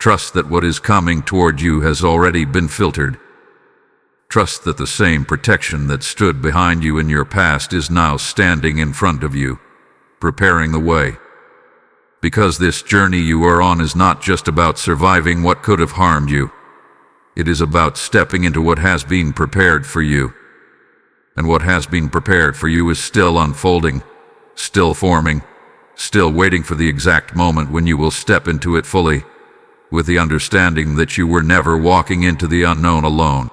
Trust that what is coming toward you has already been filtered. Trust that the same protection that stood behind you in your past is now standing in front of you, preparing the way. Because this journey you are on is not just about surviving what could have harmed you. It is about stepping into what has been prepared for you. And what has been prepared for you is still unfolding, still forming, still waiting for the exact moment when you will step into it fully, with the understanding that you were never walking into the unknown alone.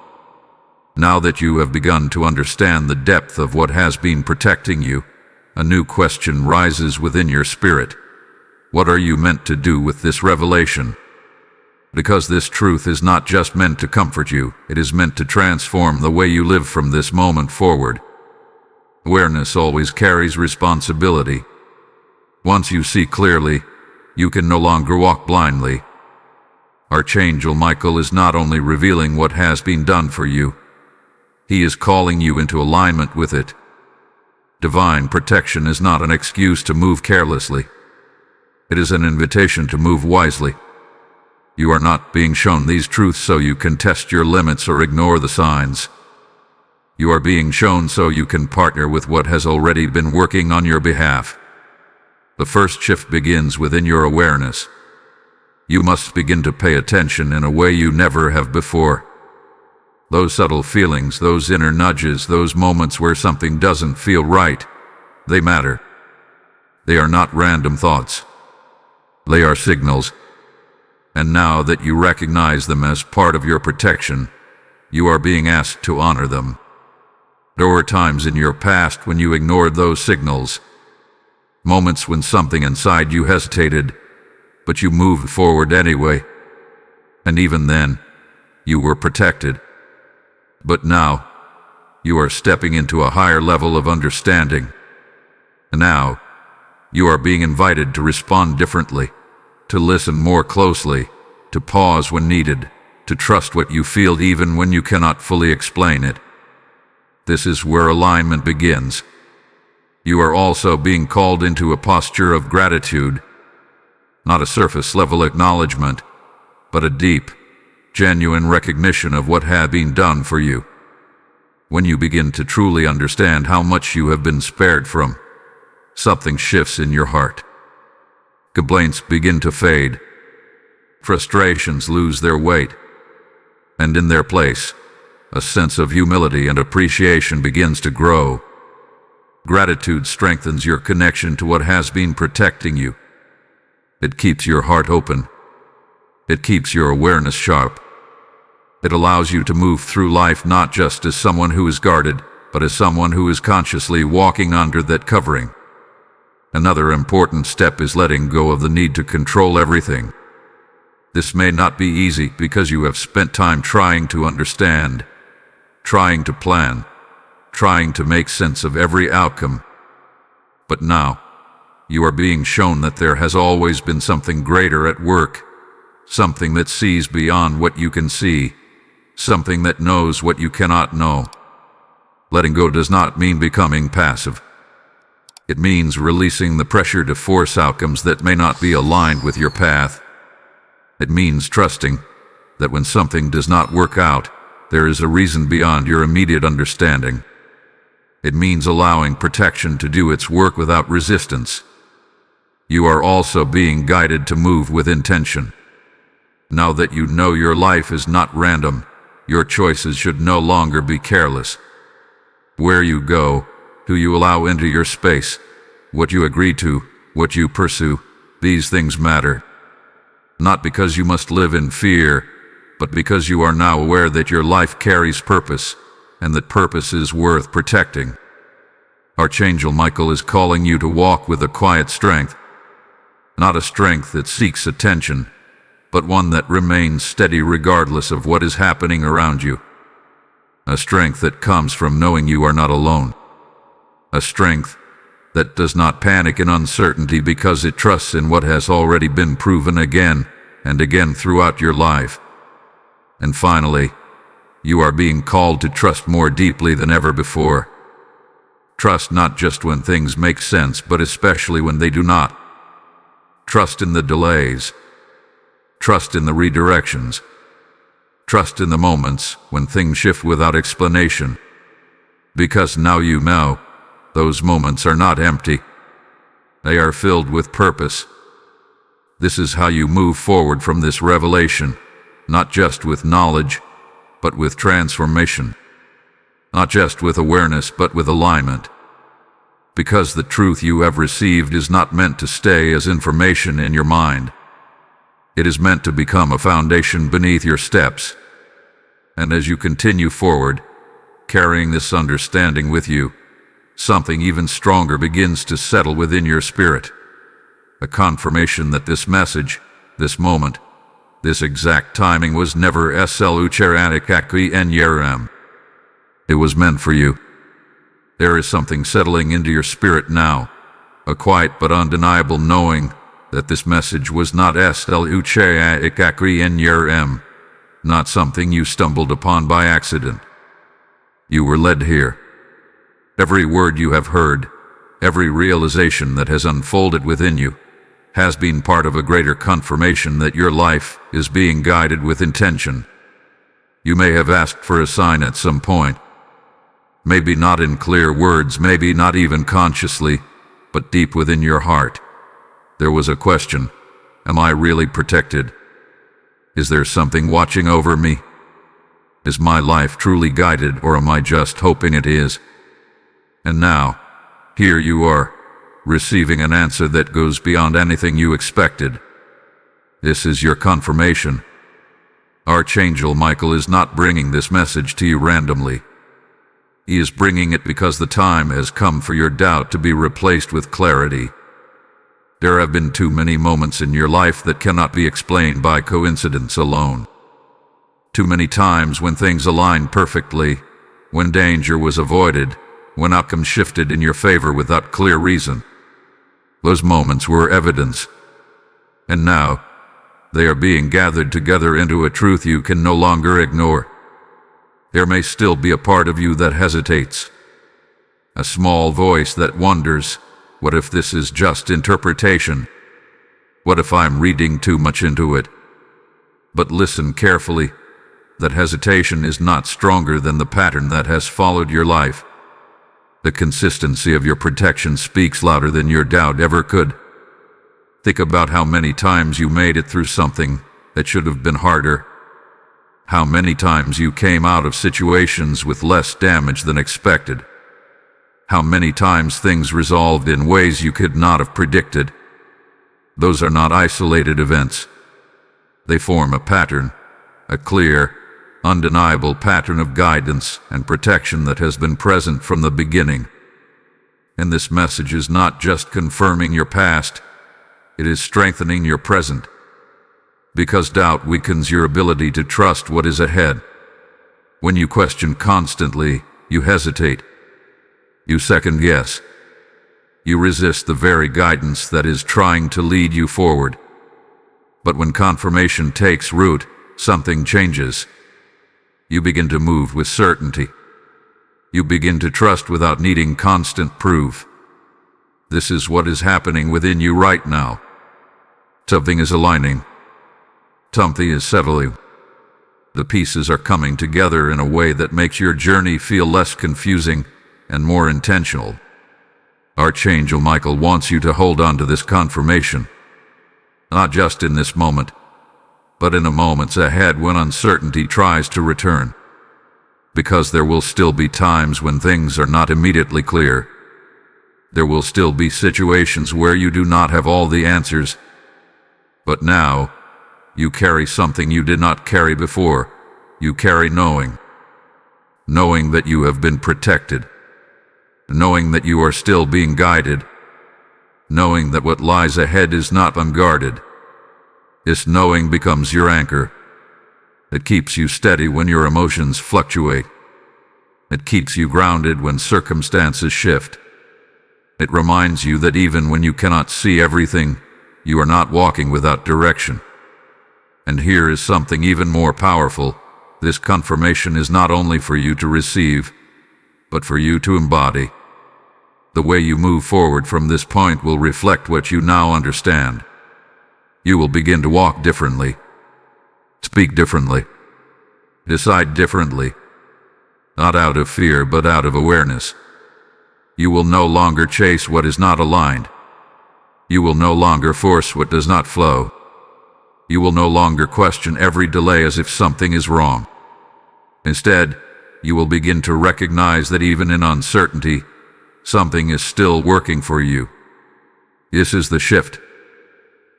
Now that you have begun to understand the depth of what has been protecting you, a new question rises within your spirit. What are you meant to do with this revelation? Because this truth is not just meant to comfort you, it is meant to transform the way you live from this moment forward. Awareness always carries responsibility. Once you see clearly, you can no longer walk blindly. Archangel Michael is not only revealing what has been done for you, he is calling you into alignment with it. Divine protection is not an excuse to move carelessly. It is an invitation to move wisely. You are not being shown these truths so you can test your limits or ignore the signs. You are being shown so you can partner with what has already been working on your behalf. The first shift begins within your awareness. You must begin to pay attention in a way you never have before. Those subtle feelings, those inner nudges, those moments where something doesn't feel right, they matter. They are not random thoughts. They are signals. And now that you recognize them as part of your protection, you are being asked to honor them. There were times in your past when you ignored those signals. Moments when something inside you hesitated, but you moved forward anyway. And even then, you were protected. But now, you are stepping into a higher level of understanding. And now, you are being invited to respond differently. To listen more closely, to pause when needed, to trust what you feel even when you cannot fully explain it. This is where alignment begins. You are also being called into a posture of gratitude, not a surface-level acknowledgement, but a deep, genuine recognition of what had been done for you. When you begin to truly understand how much you have been spared from, something shifts in your heart. Complaints begin to fade. Frustrations lose their weight. And in their place, a sense of humility and appreciation begins to grow. Gratitude strengthens your connection to what has been protecting you. It keeps your heart open. It keeps your awareness sharp. It allows you to move through life not just as someone who is guarded, but as someone who is consciously walking under that covering. Another important step is letting go of the need to control everything. This may not be easy because you have spent time trying to understand, trying to plan, trying to make sense of every outcome. But now, you are being shown that there has always been something greater at work, something that sees beyond what you can see, something that knows what you cannot know. Letting go does not mean becoming passive. It means releasing the pressure to force outcomes that may not be aligned with your path. It means trusting that when something does not work out, there is a reason beyond your immediate understanding. It means allowing protection to do its work without resistance. You are also being guided to move with intention. Now that you know your life is not random, your choices should no longer be careless. Where you go, who you allow into your space, what you agree to, what you pursue, these things matter. Not because you must live in fear, but because you are now aware that your life carries purpose, and that purpose is worth protecting. Archangel Michael is calling you to walk with a quiet strength, not a strength that seeks attention, but one that remains steady regardless of what is happening around you. A strength that comes from knowing you are not alone. A strength that does not panic in uncertainty because it trusts in what has already been proven again and again throughout your life. And finally, you are being called to trust more deeply than ever before. Trust not just when things make sense, but especially when they do not. Trust in the delays. Trust in the redirections. Trust in the moments when things shift without explanation. Because now you know, those moments are not empty. They are filled with purpose. This is how you move forward from this revelation, not just with knowledge, but with transformation. Not just with awareness, but with alignment. Because the truth you have received is not meant to stay as information in your mind. It is meant to become a foundation beneath your steps. And as you continue forward, carrying this understanding with you, something even stronger begins to settle within your spirit. A confirmation that this message, this moment, this exact timing was never slucharadikakwi. It was meant for you. There is something settling into your spirit now, a quiet but undeniable knowing that this message was not slucharadikakwi, not something you stumbled upon by accident. You were led here. Every word you have heard, every realization that has unfolded within you, has been part of a greater confirmation that your life is being guided with intention. You may have asked for a sign at some point. Maybe not in clear words, maybe not even consciously, but deep within your heart. There was a question. Am I really protected? Is there something watching over me? Is my life truly guided, or am I just hoping it is? And now, here you are, receiving an answer that goes beyond anything you expected. This is your confirmation. Archangel Michael is not bringing this message to you randomly. He is bringing it because the time has come for your doubt to be replaced with clarity. There have been too many moments in your life that cannot be explained by coincidence alone. Too many times when things aligned perfectly, when danger was avoided, when outcomes shifted in your favor without clear reason. Those moments were evidence. And now, they are being gathered together into a truth you can no longer ignore. There may still be a part of you that hesitates. A small voice that wonders, what if this is just interpretation? What if I'm reading too much into it? But listen carefully. That hesitation is not stronger than the pattern that has followed your life. The consistency of your protection speaks louder than your doubt ever could. Think about how many times you made it through something that should have been harder. How many times you came out of situations with less damage than expected. How many times things resolved in ways you could not have predicted. Those are not isolated events. They form a pattern, a clear, undeniable pattern of guidance and protection that has been present from the beginning. And this message is not just confirming your past, it is strengthening your present. Because doubt weakens your ability to trust what is ahead. When you question constantly, you hesitate. You second guess. You resist the very guidance that is trying to lead you forward. But when confirmation takes root, something changes. You begin to move with certainty. You begin to trust without needing constant proof. This is what is happening within you right now. Something is aligning. Something is settling. The pieces are coming together in a way that makes your journey feel less confusing and more intentional. Archangel Michael wants you to hold on to this confirmation, not just in this moment, but in the moments ahead when uncertainty tries to return. Because there will still be times when things are not immediately clear. There will still be situations where you do not have all the answers. But now, you carry something you did not carry before. You carry knowing. Knowing that you have been protected. Knowing that you are still being guided. Knowing that what lies ahead is not unguarded. This knowing becomes your anchor. It keeps you steady when your emotions fluctuate. It keeps you grounded when circumstances shift. It reminds you that even when you cannot see everything, you are not walking without direction. And here is something even more powerful. This confirmation is not only for you to receive, but for you to embody. The way you move forward from this point will reflect what you now understand. You will begin to walk differently, speak differently, decide differently, not out of fear but out of awareness. You will no longer chase what is not aligned. You will no longer force what does not flow. You will no longer question every delay as if something is wrong. Instead, you will begin to recognize that even in uncertainty, something is still working for you. This is the shift.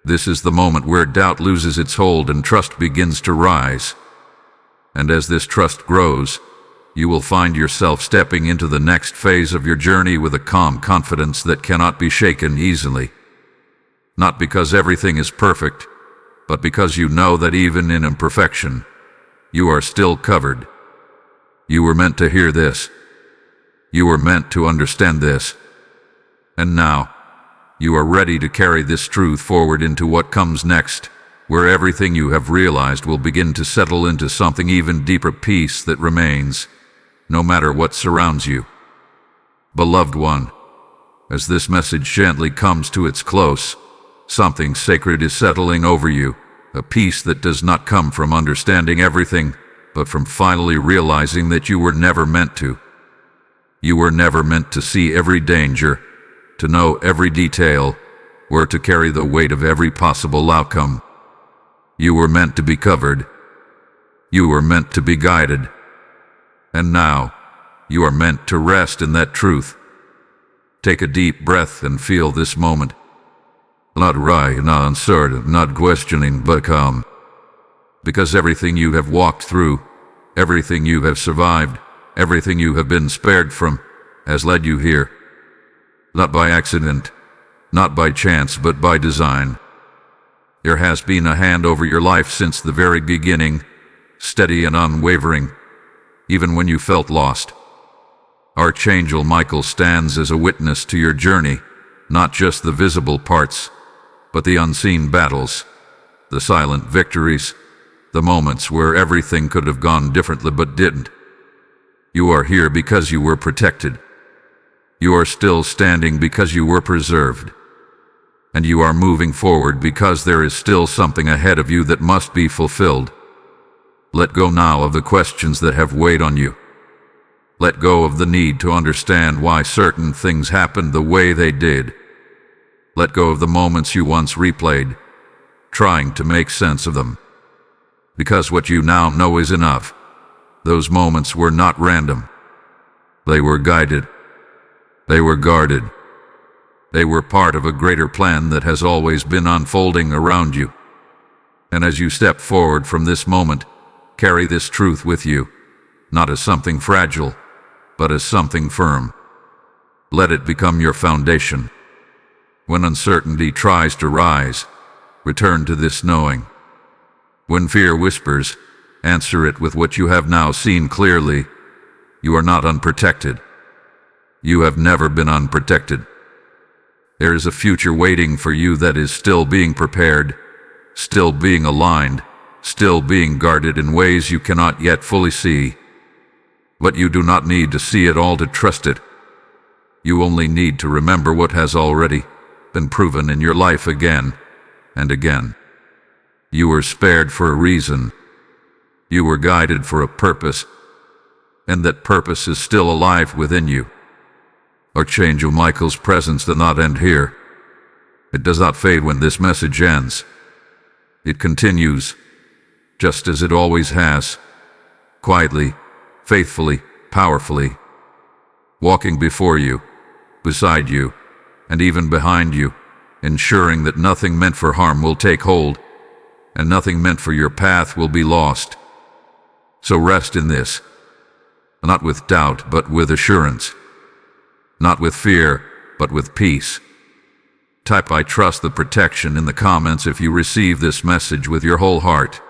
This is the moment where doubt loses its hold and trust begins to rise. And as this trust grows, you will find yourself stepping into the next phase of your journey with a calm confidence that cannot be shaken easily. Not because everything is perfect, but because you know that even in imperfection, you are still covered. You were meant to hear this. You were meant to understand this. And now, you are ready to carry this truth forward into what comes next, where everything you have realized will begin to settle into something even deeper, peace that remains, no matter what surrounds you. Beloved one, as this message gently comes to its close, something sacred is settling over you, a peace that does not come from understanding everything, but from finally realizing that you were never meant to. You were never meant to see every danger, to know every detail, or to carry the weight of every possible outcome. You were meant to be covered. You were meant to be guided. And now, you are meant to rest in that truth. Take a deep breath and feel this moment. Not right, not uncertain, not questioning, but calm. Because everything you have walked through, everything you have survived, everything you have been spared from, has led you here. Not by accident, not by chance, but by design. There has been a hand over your life since the very beginning, steady and unwavering, even when you felt lost. Archangel Michael stands as a witness to your journey, not just the visible parts, but the unseen battles, the silent victories, the moments where everything could have gone differently but didn't. You are here because you were protected. You are still standing because you were preserved. And you are moving forward because there is still something ahead of you that must be fulfilled. Let go now of the questions that have weighed on you. Let go of the need to understand why certain things happened the way they did. Let go of the moments you once replayed, trying to make sense of them. Because what you now know is enough. Those moments were not random. They were guided. They were guarded. They were part of a greater plan that has always been unfolding around you. And as you step forward from this moment, carry this truth with you, not as something fragile, but as something firm. Let it become your foundation. When uncertainty tries to rise, return to this knowing. When fear whispers, answer it with what you have now seen clearly. You are not unprotected. You have never been unprotected. There is a future waiting for you that is still being prepared, still being aligned, still being guarded in ways you cannot yet fully see. But you do not need to see it all to trust it. You only need to remember what has already been proven in your life again and again. You were spared for a reason. You were guided for a purpose, and that purpose is still alive within you. Archangel Michael's presence does not end here. It does not fade when this message ends. It continues, just as it always has, quietly, faithfully, powerfully, walking before you, beside you, and even behind you, ensuring that nothing meant for harm will take hold, and nothing meant for your path will be lost. So rest in this, not with doubt, but with assurance. Not with fear, but with peace. Type "I trust" the protection in the comments if you receive this message with your whole heart.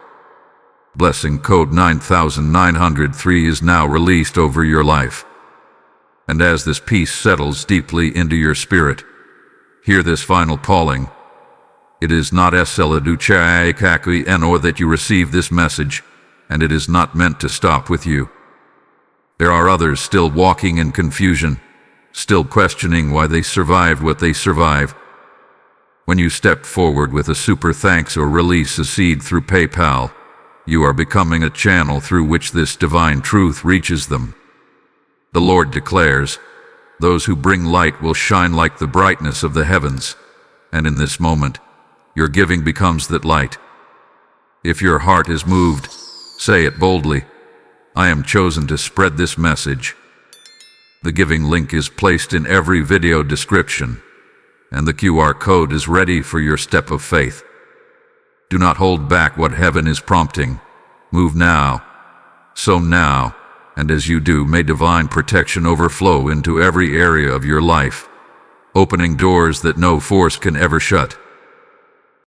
Blessing code 9903 is now released over your life. And as this peace settles deeply into your spirit, hear this final calling. It is not or that you receive this message, and it is not meant to stop with you. There are others still walking in confusion, still questioning why they survived what they survived. When you step forward with a super thanks or release a seed through PayPal, you are becoming a channel through which this divine truth reaches them. The Lord declares, "Those who bring light will shine like the brightness of the heavens," and in this moment, your giving becomes that light. If your heart is moved, say it boldly, "I am chosen to spread this message." The giving link is placed in every video description, and the QR code is ready for your step of faith. Do not hold back what heaven is prompting. Move now, sow now, and as you do, may divine protection overflow into every area of your life, opening doors that no force can ever shut.